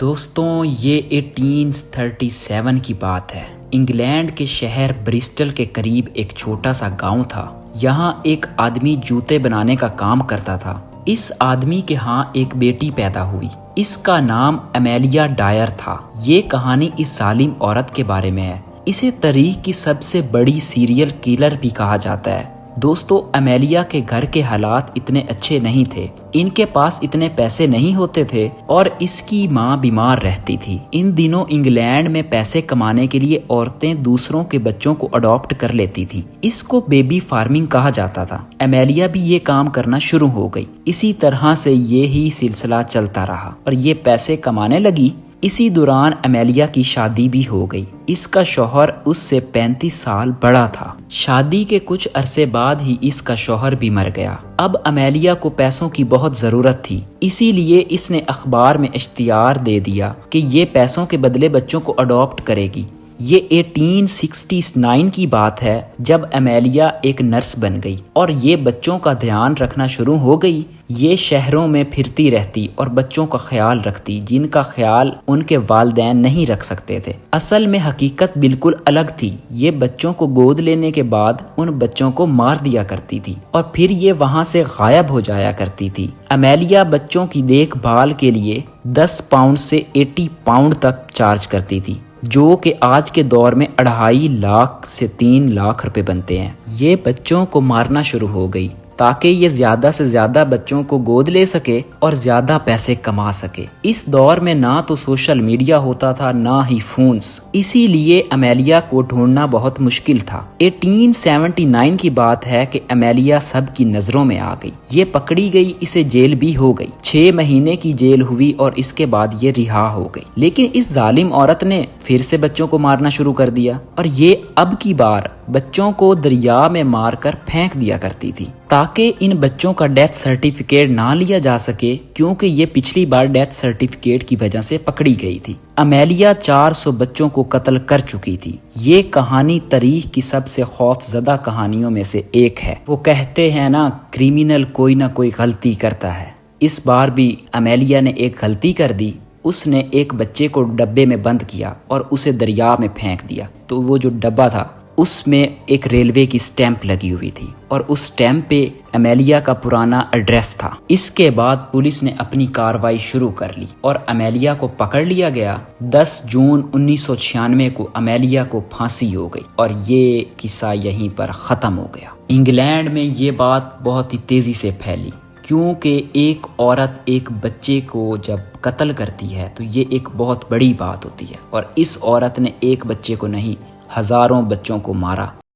دوستوں یہ 1837 کی بات ہے۔ انگلینڈ کے شہر برسٹل کے قریب ایک چھوٹا سا گاؤں تھا۔ یہاں ایک آدمی جوتے بنانے کا کام کرتا تھا۔ اس آدمی کے ہاں ایک بیٹی پیدا ہوئی۔ اس کا نام امیلیا ڈائر تھا۔ یہ کہانی اس ظالم عورت کے بارے میں ہے۔ اسے تاریخ کی سب سے بڑی سیریل کلر بھی کہا جاتا ہے۔ دوستو امیلیا کے گھر کے حالات اتنے اچھے نہیں تھے۔ ان کے پاس اتنے پیسے نہیں ہوتے تھے اور اس کی ماں بیمار رہتی تھی۔ ان دنوں انگلینڈ میں پیسے کمانے کے لیے عورتیں دوسروں کے بچوں کو اڈاپٹ کر لیتی تھیں۔ اس کو بیبی فارمنگ کہا جاتا تھا۔ امیلیا بھی یہ کام کرنا شروع ہو گئی۔ اسی طرح سے یہی سلسلہ چلتا رہا اور یہ پیسے کمانے لگی۔ اسی دوران امیلیا کی شادی بھی ہو گئی۔ اس کا شوہر اس سے 35 سال بڑا تھا۔ شادی کے کچھ عرصے بعد ہی اس کا شوہر بھی مر گیا۔ اب امیلیا کو پیسوں کی بہت ضرورت تھی، اسی لیے اس نے اخبار میں اشتہار دے دیا کہ یہ پیسوں کے بدلے بچوں کو اڈاپٹ کرے گی۔ یہ 1869 کی بات ہے جب امیلیا ایک نرس بن گئی اور یہ بچوں کا دھیان رکھنا شروع ہو گئی۔ یہ شہروں میں پھرتی رہتی اور بچوں کا خیال رکھتی جن کا خیال ان کے والدین نہیں رکھ سکتے تھے۔ اصل میں حقیقت بالکل الگ تھی۔ یہ بچوں کو گود لینے کے بعد ان بچوں کو مار دیا کرتی تھی اور پھر یہ وہاں سے غائب ہو جایا کرتی تھی۔ امیلیا بچوں کی دیکھ بھال کے لیے 10 پاؤنڈ سے 80 پاؤنڈ تک چارج کرتی تھی، جو کہ آج کے دور میں 2.5 لاکھ سے 3 لاکھ روپے بنتے ہیں۔ یہ بچوں کو مارنا شروع ہو گئی تاکہ یہ زیادہ سے زیادہ بچوں کو گود لے سکے اور زیادہ پیسے کما سکے۔ اس دور میں نہ تو سوشل میڈیا ہوتا تھا نہ ہی فونز، اسی لیے امیلیا کو ڈھونڈنا بہت مشکل تھا۔ 1879 کی بات ہے کہ امیلیا سب کی نظروں میں آ گئی۔ یہ پکڑی گئی، اسے جیل بھی ہو گئی۔ 6 مہینے کی جیل ہوئی اور اس کے بعد یہ رہا ہو گئی۔ لیکن اس ظالم عورت نے پھر سے بچوں کو مارنا شروع کر دیا اور یہ اب کی بار بچوں کو دریا میں مار کر پھینک دیا کرتی تھی تاکہ ان بچوں کا ڈیتھ سرٹیفکیٹ نہ لیا جا سکے، کیونکہ یہ پچھلی بار ڈیتھ سرٹیفکیٹ کی وجہ سے پکڑی گئی تھی۔ امیلیا 400 بچوں کو قتل کر چکی تھی۔ یہ کہانی تاریخ کی سب سے خوف زدہ کہانیوں میں سے ایک ہے۔ وہ کہتے ہیں نا، کریمنل کوئی نہ کوئی غلطی کرتا ہے۔ اس بار بھی امیلیا نے ایک غلطی کر دی۔ اس نے ایک بچے کو ڈبے میں بند کیا اور اسے دریا میں پھینک دیا۔ تو وہ جو ڈبہ تھا اس میں ایک ریلوے کی سٹیمپ لگی ہوئی تھی اور اس سٹیمپ پہ امیلیا کا پرانا ایڈریس تھا۔ اس کے بعد پولیس نے اپنی کارروائی شروع کر لی اور امیلیا کو پکڑ لیا گیا۔ 10 جون 1996 کو امیلیا کو پھانسی ہو گئی اور یہ قصہ یہیں پر ختم ہو گیا۔ انگلینڈ میں یہ بات بہت ہی تیزی سے پھیلی، کیونکہ ایک عورت ایک بچے کو جب قتل کرتی ہے تو یہ ایک بہت بڑی بات ہوتی ہے، اور اس عورت نے ایک بچے کو نہیں، ہزاروں بچوں کو مارا۔